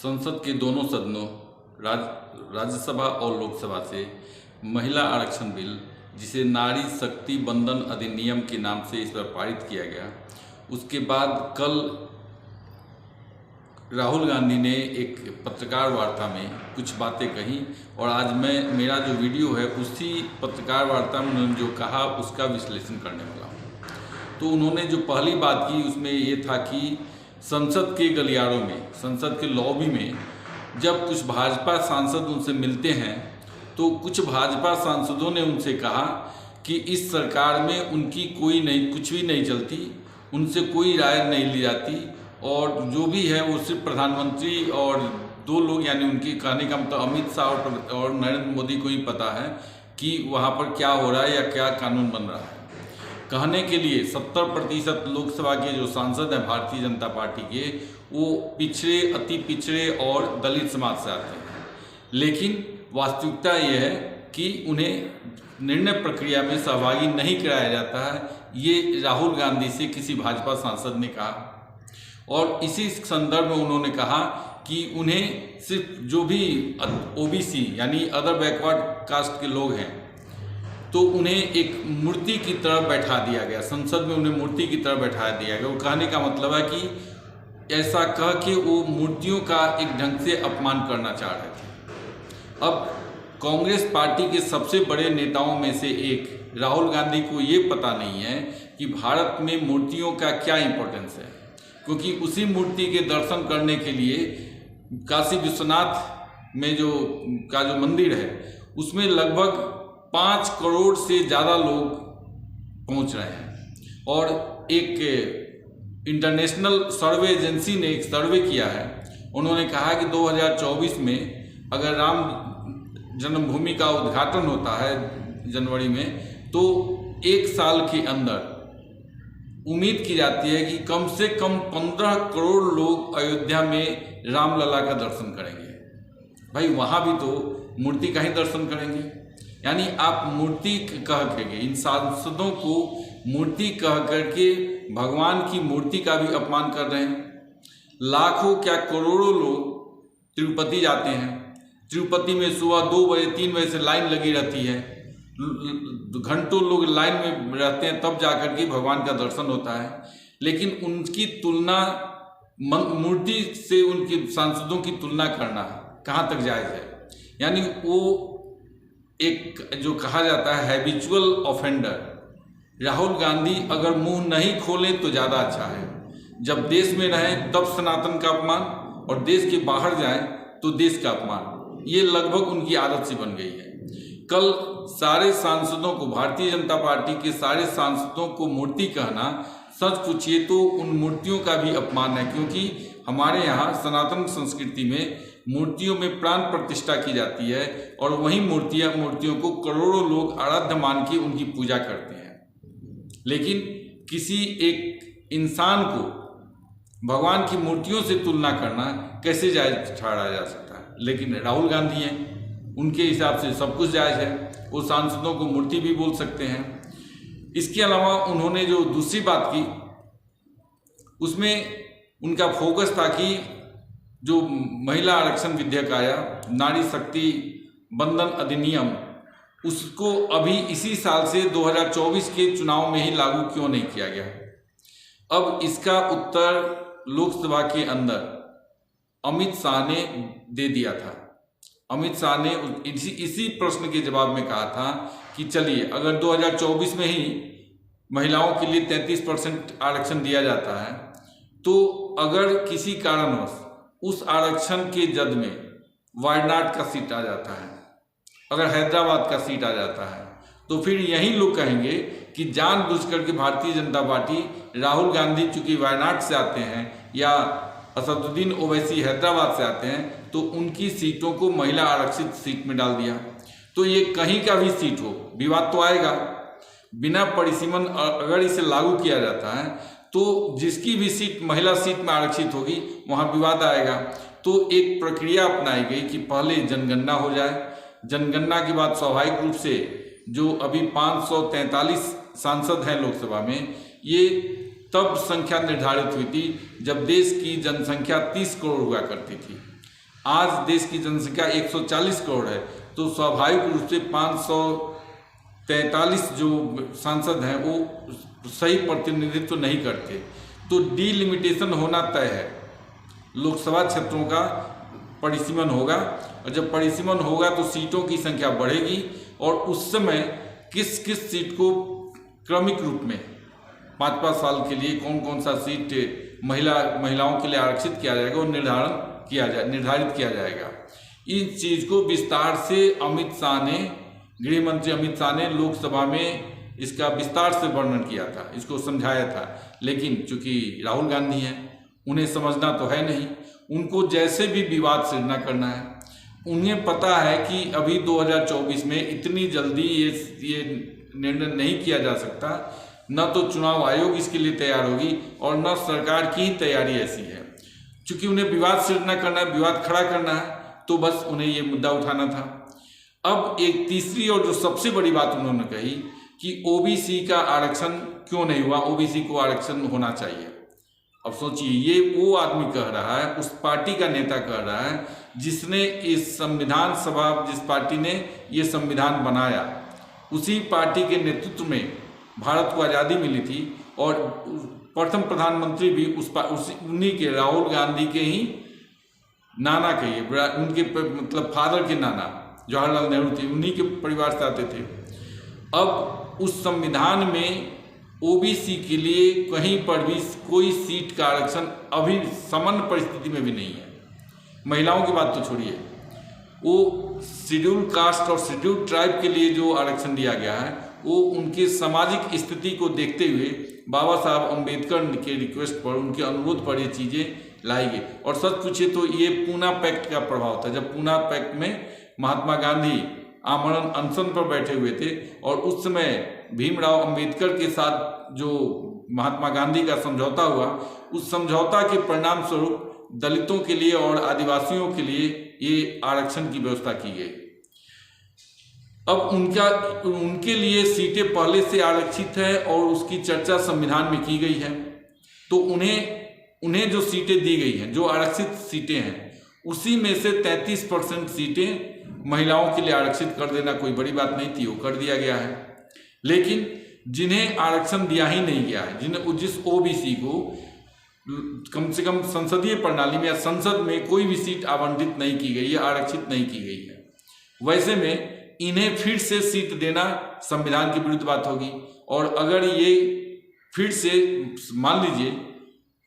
संसद के दोनों सदनों राज्यसभा और लोकसभा से महिला आरक्षण बिल, जिसे नारी शक्ति बंधन अधिनियम के नाम से इस पर पारित किया गया, उसके बाद कल राहुल गांधी ने एक पत्रकार वार्ता में कुछ बातें कही और आज मेरा जो वीडियो है उसी पत्रकार वार्ता में उन्होंने जो कहा उसका विश्लेषण करने वाला हूँ। तो उन्होंने जो पहली बात की उसमें ये था कि संसद के गलियारों में, संसद के लॉबी में जब कुछ भाजपा सांसद उनसे मिलते हैं तो कुछ भाजपा सांसदों ने उनसे कहा कि इस सरकार में उनकी कुछ भी नहीं चलती, उनसे कोई राय नहीं ली जाती और जो भी है वो सिर्फ प्रधानमंत्री और दो लोग, यानी उनके कहने का मतलब अमित शाह और नरेंद्र मोदी को ही पता है कि वहाँ पर क्या हो रहा है या क्या कानून बन रहा है। कहने के लिए 70% लोकसभा के जो सांसद हैं भारतीय जनता पार्टी के, वो पिछड़े, अति पिछड़े और दलित समाज से आते हैं, लेकिन वास्तविकता यह है कि उन्हें निर्णय प्रक्रिया में सहभागी नहीं कराया जाता है। ये राहुल गांधी से किसी भाजपा सांसद ने कहा और इसी संदर्भ में उन्होंने कहा कि उन्हें सिर्फ जो भी ओबीसी यानी अदर बैकवर्ड कास्ट के लोग हैं तो उन्हें एक मूर्ति की तरह बैठा दिया गया, संसद में उन्हें मूर्ति की तरह बैठा दिया गया। वो कहने का मतलब है कि ऐसा कह के वो मूर्तियों का एक ढंग से अपमान करना चाह रहे थे। अब कांग्रेस पार्टी के सबसे बड़े नेताओं में से एक राहुल गांधी को ये पता नहीं है कि भारत में मूर्तियों का क्या इम्पोर्टेंस है, क्योंकि उसी मूर्ति के दर्शन करने के लिए काशी विश्वनाथ में जो मंदिर है उसमें लगभग 5 करोड़ से ज़्यादा लोग पहुंच रहे हैं। और एक इंटरनेशनल सर्वे एजेंसी ने एक सर्वे किया है, उन्होंने कहा कि 2024 में अगर राम जन्मभूमि का उद्घाटन होता है जनवरी में, तो 1 साल के अंदर उम्मीद की जाती है कि कम से कम 15 करोड़ लोग अयोध्या में रामलला का दर्शन करेंगे। भाई वहाँ भी तो मूर्ति का ही दर्शन करेंगे, यानी आप मूर्ति कह करके, इन सांसदों को मूर्ति कह करके भगवान की मूर्ति का भी अपमान कर रहे हैं। लाखों क्या करोड़ों लोग तिरुपति जाते हैं, तिरुपति में सुबह 2 बजे 3 बजे से लाइन लगी रहती है, घंटों लोग लाइन में रहते हैं तब जाकर के भगवान का दर्शन होता है। लेकिन उनकी तुलना मूर्ति से, उनके सांसदों की तुलना करना कहाँ तक जायज़ है? यानी वो एक जो कहा जाता है हैबिचुअल ऑफेंडर। राहुल गांधी अगर मुंह नहीं खोलें तो ज़्यादा अच्छा है। जब देश में रहें तब सनातन का अपमान और देश के बाहर जाएं तो देश का अपमान, ये लगभग उनकी आदत सी बन गई है। कल सारे सांसदों को, भारतीय जनता पार्टी के सारे सांसदों को मूर्ति कहना, सच पूछिए तो उन मूर्तियों का भी अपमान है, क्योंकि हमारे यहाँ सनातन संस्कृति में मूर्तियों में प्राण प्रतिष्ठा की जाती है और वही मूर्तियों को करोड़ों लोग आराध्य मान के उनकी पूजा करते हैं। लेकिन किसी एक इंसान को भगवान की मूर्तियों से तुलना करना कैसे जायज़ ठहराया जा सकता है? लेकिन राहुल गांधी हैं, उनके हिसाब से सब कुछ जायज़ है, वो सांसदों को मूर्ति भी बोल सकते हैं। इसके अलावा उन्होंने जो दूसरी बात की उसमें उनका फोकस था कि जो महिला आरक्षण विधेयक आया, नारी शक्ति बंधन अधिनियम, उसको अभी इसी साल से 2024 के चुनाव में ही लागू क्यों नहीं किया गया? अब इसका उत्तर लोकसभा के अंदर अमित शाह ने दे दिया था। अमित शाह ने इसी प्रश्न के जवाब में कहा था कि चलिए अगर 2024 में ही महिलाओं के लिए 33% आरक्षण दिया जाता है, तो अगर किसी कारणवश उस आरक्षण के जद में वायनाड का सीट आ जाता है, अगर हैदराबाद का सीट आ जाता है, तो फिर यही लोग कहेंगे कि जानबूझकर के भारतीय जनता पार्टी, राहुल गांधी चूंकि वायनाड से आते हैं या असदुद्दीन ओवैसी हैदराबाद से आते हैं, तो उनकी सीटों को महिला आरक्षित सीट में डाल दिया। तो ये कहीं का भी सीट हो, विवाद तो आएगा। बिना परिसीमन अगर इसे लागू किया जाता है तो जिसकी भी सीट महिला सीट में आरक्षित होगी वहाँ विवाद आएगा। तो एक प्रक्रिया अपनाई गई कि पहले जनगणना हो जाए, जनगणना के बाद स्वाभाविक रूप से जो अभी 543 सांसद हैं लोकसभा में, ये तब संख्या निर्धारित हुई थी जब देश की जनसंख्या 30 करोड़ हुआ करती थी। आज देश की जनसंख्या 140 करोड़ है, तो स्वाभाविक रूप से 543 जो सांसद हैं वो सही प्रतिनिधित्व नहीं करते। तो डीलिमिटेशन होना तय है, लोकसभा क्षेत्रों का परिसीमन होगा, और जब परिसीमन होगा तो सीटों की संख्या बढ़ेगी, और उस समय किस किस सीट को क्रमिक रूप में 5-5 साल के लिए कौन कौन सा सीट महिलाओं के लिए आरक्षित किया जाएगा और निर्धारित किया जाएगा। इस चीज़ को विस्तार से गृह मंत्री अमित शाह ने लोकसभा में इसका विस्तार से वर्णन किया था, इसको समझाया था। लेकिन चूंकि राहुल गांधी हैं, उन्हें समझना तो है नहीं, उनको जैसे भी विवाद सृजना करना है। उन्हें पता है कि अभी 2024 में इतनी जल्दी ये निर्णय नहीं किया जा सकता, न तो चुनाव आयोग इसके लिए तैयार होगी और न सरकार की ही तैयारी ऐसी है। चूंकि उन्हें विवाद सृजना करना है, विवाद खड़ा करना है, तो बस उन्हें ये मुद्दा उठाना था। अब एक तीसरी और जो सबसे बड़ी बात उन्होंने कही कि ओबीसी का आरक्षण क्यों नहीं हुआ, ओबीसी को आरक्षण होना चाहिए। अब सोचिए, ये वो आदमी कह रहा है, उस पार्टी का नेता कह रहा है जिसने इस संविधान सभा, जिस पार्टी ने ये संविधान बनाया, उसी पार्टी के नेतृत्व में भारत को आज़ादी मिली थी, और प्रथम प्रधानमंत्री भी उन्हीं के, राहुल गांधी के ही नाना कहिए, उनके मतलब फादर के नाना जवाहरलाल नेहरू थे, उन्हीं के परिवार से आते थे। अब उस संविधान में ओबीसी के लिए कहीं पर भी कोई सीट का आरक्षण अभी सामान्य परिस्थिति में भी नहीं है। महिलाओं की बात तो छोड़िए, वो शेड्यूल कास्ट और शेड्यूल ट्राइब के लिए जो आरक्षण दिया गया है, वो उनके सामाजिक स्थिति को देखते हुए बाबा साहब अम्बेडकर के रिक्वेस्ट पर, उनके अनुरोध पर ये चीज़ें लाई गई। और सच पूछे तो ये पूना पैक्ट का प्रभाव था, जब पूना पैक्ट में महात्मा गांधी आमरण अनशन पर बैठे हुए थे, और उस समय भीमराव अंबेडकर के साथ जो महात्मा गांधी का समझौता हुआ, उस समझौता के परिणाम स्वरूप दलितों के लिए और आदिवासियों के लिए ये आरक्षण की व्यवस्था की गई। अब उनके लिए सीटें पहले से आरक्षित है और उसकी चर्चा संविधान में की गई है, तो उन्हें जो सीटें दी गई हैं, जो आरक्षित सीटें हैं, उसी में से 33% सीटें महिलाओं के लिए आरक्षित कर देना कोई बड़ी बात नहीं थी, वो कर दिया गया है। लेकिन जिन्हें आरक्षण दिया ही नहीं गया है, जिस ओबीसी को कम से कम संसदीय प्रणाली में या संसद में कोई भी सीट आवंटित नहीं की गई है, आरक्षित नहीं की गई है, वैसे में इन्हें फिर से सीट देना संविधान के विरुद्ध बात होगी। और अगर ये फिर से, मान लीजिए,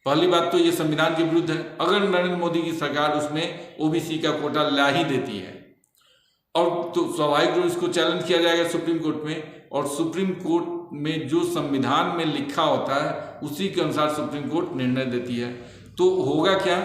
पहली बात तो ये संविधान के विरुद्ध है, अगर नरेंद्र मोदी की सरकार उसमें ओबीसी का कोटा ला ही देती है, और तो स्वाभाविक रूप इसको चैलेंज किया जाएगा सुप्रीम कोर्ट में, और सुप्रीम कोर्ट में जो संविधान में लिखा होता है उसी के अनुसार सुप्रीम कोर्ट निर्णय देती है। तो होगा क्या,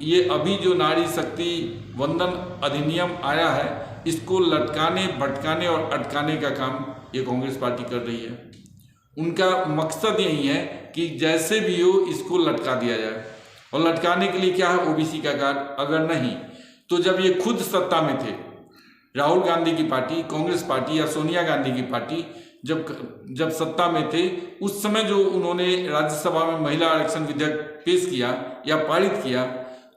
ये अभी जो नारी शक्ति वंदन अधिनियम आया है, इसको लटकाने, भटकाने और अटकाने का काम ये कांग्रेस पार्टी कर रही है। उनका मकसद यही है कि जैसे भी हो इसको लटका दिया जाए। और लटकाने के लिए क्या है, ओबीसी का कार्ड। अगर नहीं तो जब ये खुद सत्ता में थे, राहुल गांधी की पार्टी, कांग्रेस पार्टी या सोनिया गांधी की पार्टी जब सत्ता में थे, उस समय जो उन्होंने राज्यसभा में महिला आरक्षण विधेयक पेश किया या पारित किया,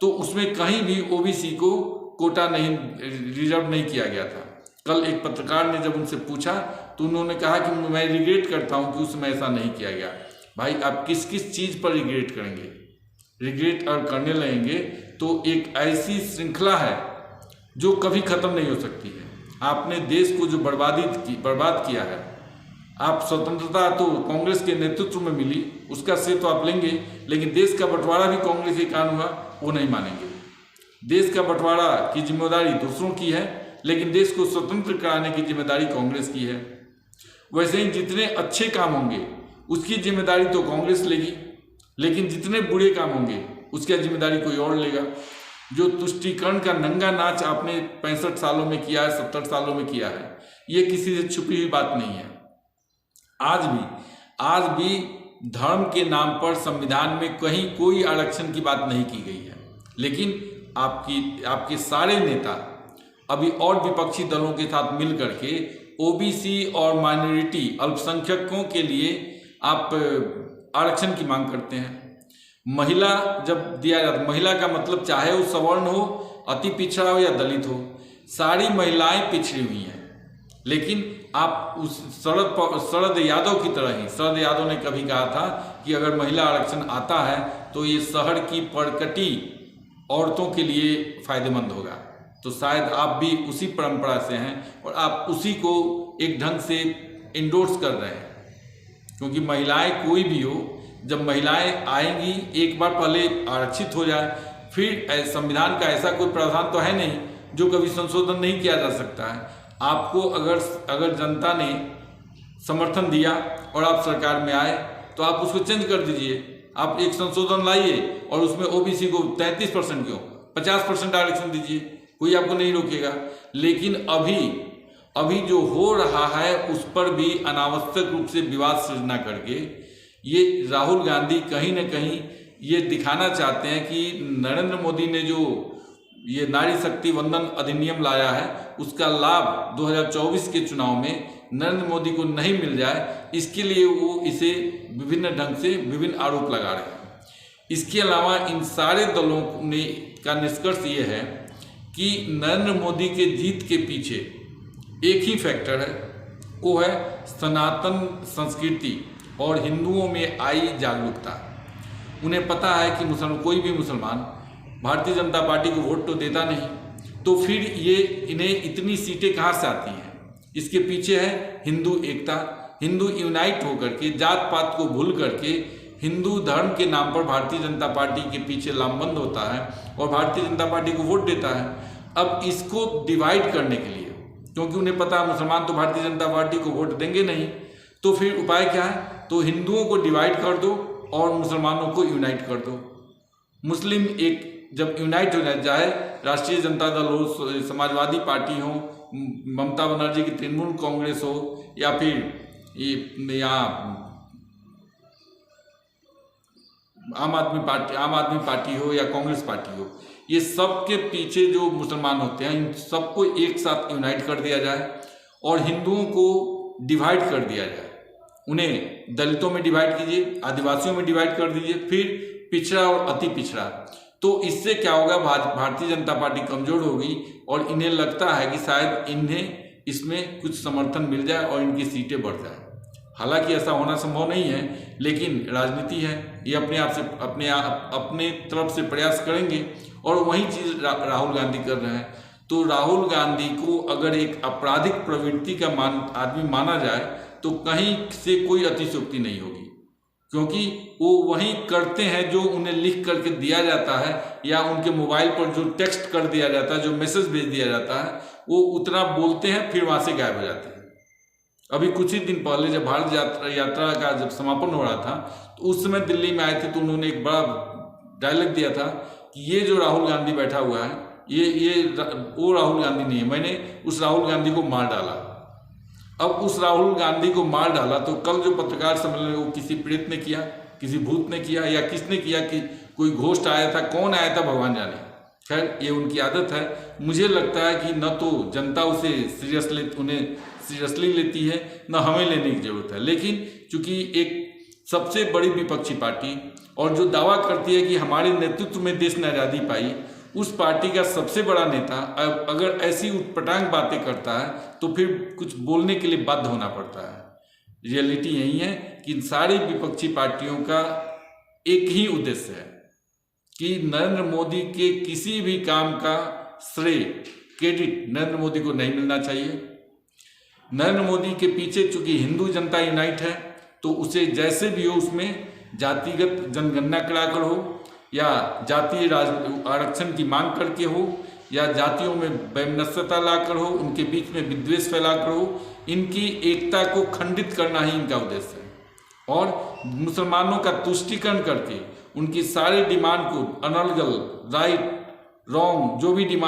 तो उसमें कहीं भी ओबीसी को कोटा नहीं, रिजर्व नहीं किया गया था। कल एक पत्रकार ने जब उनसे पूछा तो उन्होंने कहा कि मैं रिग्रेट करता हूं कि उस समय ऐसा नहीं किया गया। भाई, आप किस किस चीज़ पर रिग्रेट करेंगे? रिग्रेट और करने लगेंगे तो एक ऐसी श्रृंखला है जो कभी ख़त्म नहीं हो सकती है। आपने देश को जो बर्बाद किया है, आप स्वतंत्रता तो कांग्रेस के नेतृत्व में मिली, उसका श्रेय तो आप लेंगे, लेकिन देश का बंटवारा भी कांग्रेस के कारण हुआ, वो नहीं मानेंगे। देश का बंटवारा की जिम्मेदारी दूसरों की है, लेकिन देश को स्वतंत्र कराने की जिम्मेदारी कांग्रेस की है। वैसे ही जितने अच्छे काम होंगे उसकी जिम्मेदारी तो कांग्रेस लेगी, लेकिन जितने बुरे काम होंगे उसकी जिम्मेदारी कोई और लेगा। जो तुष्टीकरण का नंगा नाच आपने 65 सालों में किया है, 70 सालों में किया है, ये किसी से छुपी हुई बात नहीं है। आज भी धर्म के नाम पर संविधान में कहीं कोई आरक्षण की बात नहीं की गई है, लेकिन आपके सारे नेता अभी और विपक्षी दलों के साथ मिल करके ओबीसी और माइनॉरिटी अल्पसंख्यकों के लिए आप आरक्षण की मांग करते हैं। महिला जब दिया जाता, महिला का मतलब चाहे वो सवर्ण हो अति पिछड़ा हो या दलित हो, सारी महिलाएं पिछड़ी हुई हैं। लेकिन आप उस शरद यादव की तरह ही, शरद यादव ने कभी कहा था कि अगर महिला आरक्षण आता है तो ये शहर की परकटी औरतों के लिए फायदेमंद होगा। तो शायद आप भी उसी परंपरा से हैं और आप उसी को एक ढंग से इंडोर्स कर रहे हैं, क्योंकि महिलाएं कोई भी हो, जब महिलाएं आएंगी, एक बार पहले आरक्षित हो जाए, फिर संविधान का ऐसा कोई प्रावधान तो है नहीं जो कभी संशोधन नहीं किया जा सकता है। आपको अगर जनता ने समर्थन दिया और आप सरकार में आए तो आप उसको चेंज कर दीजिए। आप एक संशोधन लाइए और उसमें ओबीसी को 33% क्यों 50% आरक्षण दीजिए, कोई आपको नहीं रोकेगा। लेकिन अभी जो हो रहा है उस पर भी अनावश्यक रूप से विवाद सृजना करके ये राहुल गांधी कहीं ना कहीं ये दिखाना चाहते हैं कि नरेंद्र मोदी ने जो ये नारी शक्ति वंदन अधिनियम लाया है उसका लाभ 2024 के चुनाव में नरेंद्र मोदी को नहीं मिल जाए, इसके लिए वो इसे विभिन्न ढंग से विभिन्न आरोप लगा रहे हैं। इसके अलावा इन सारे दलों ने का निष्कर्ष ये है कि नरेंद्र मोदी के जीत के पीछे एक ही फैक्टर है, वो है सनातन संस्कृति और हिंदुओं में आई जागरूकता। उन्हें पता है कि कोई भी मुसलमान भारतीय जनता पार्टी को वोट तो देता नहीं, तो फिर ये इन्हें इतनी सीटें कहाँ से आती हैं। इसके पीछे है हिंदू एकता, हिंदू यूनाइट होकर के जात पात को भूल करके हिंदू धर्म के नाम पर भारतीय जनता पार्टी के पीछे लामबंद होता है और भारतीय जनता पार्टी को वोट देता है। अब इसको डिवाइड करने के लिए, क्योंकि उन्हें पता है मुसलमान तो भारतीय जनता पार्टी को वोट देंगे नहीं, तो फिर उपाय क्या है, तो हिंदुओं को डिवाइड कर दो और मुसलमानों को यूनाइट कर दो। मुस्लिम एक जब यूनाइट हो जाए, राष्ट्रीय जनता दल हो, समाजवादी पार्टी हो, ममता बनर्जी की तृणमूल कांग्रेस हो, या फिर यहाँ आम आदमी पार्टी हो या कांग्रेस पार्टी हो, ये सब के पीछे जो मुसलमान होते हैं इन सबको एक साथ यूनाइट कर दिया जाए और हिंदुओं को डिवाइड कर दिया जाए। उन्हें दलितों में डिवाइड कीजिए, आदिवासियों में डिवाइड कर दीजिए, फिर पिछड़ा और अति पिछड़ा। तो इससे क्या होगा, भारतीय जनता पार्टी कमजोर होगी और इन्हें लगता है कि शायद इन्हें इसमें कुछ समर्थन मिल जाए और इनकी सीटें बढ़ जाए। हालांकि ऐसा होना संभव नहीं है, लेकिन राजनीति है, ये अपने आप से अपने तरफ से प्रयास करेंगे और वही चीज़ राहुल गांधी कर रहे हैं। तो राहुल गांधी को अगर एक आपराधिक प्रवृत्ति का आदमी माना जाए तो कहीं से कोई अतिशयोक्ति नहीं होगी, क्योंकि वो वही करते हैं जो उन्हें लिख करके दिया जाता है या उनके मोबाइल पर जो टेक्स्ट कर दिया जाता है, जो मैसेज भेज दिया जाता है, वो उतना बोलते हैं फिर वहाँ से गायब हो जाते हैं। अभी कुछ ही दिन पहले जब भारत यात्रा का जब समापन हो रहा था तो उस समय दिल्ली में आए थे, तो उन्होंने एक बड़ा डायलॉग दिया था कि ये जो राहुल गांधी बैठा हुआ है ये वो राहुल गांधी नहीं है, मैंने उस राहुल गांधी को मार डाला। अब उस राहुल गांधी को मार डाला तो कल जो पत्रकार सम्मेलन वो किसी प्रेत ने किया, किसी भूत ने किया या किसने किया, कि कोई घोस्ट आया था, कौन आया था भगवान जाने। खैर ये उनकी आदत है। मुझे लगता है कि न तो जनता उसे उन्हें सीरियसली लेती है, न हमें लेने की जरूरत है। लेकिन चूंकि एक सबसे बड़ी विपक्षी पार्टी और जो दावा करती है कि हमारे नेतृत्व में देश ने आज़ादी पाई, उस पार्टी का सबसे बड़ा नेता अगर ऐसी उटपटांग बातें करता है तो फिर कुछ बोलने के लिए बाध्य होना पड़ता है। रियलिटी यही है कि इन सारी विपक्षी पार्टियों का एक ही उद्देश्य है कि नरेंद्र मोदी के किसी भी काम का श्रेय, क्रेडिट नरेंद्र मोदी को नहीं मिलना चाहिए। नरेंद्र मोदी के पीछे चूंकि हिंदू जनता यूनाइट है, तो उसे जैसे भी हो उसमें जातिगत जनगणना कराकर हो या जातीय आरक्षण की मांग करके हो या जातियों में वैमनस्यता लाकर हो, उनके बीच में विद्वेष फैलाकर हो, इनकी एकता को खंडित करना ही इनका उद्देश्य है। और मुसलमानों का तुष्टीकरण करके उनकी सारी डिमांड को अनर्गल, राइट, रॉन्ग, जो भी डिमांड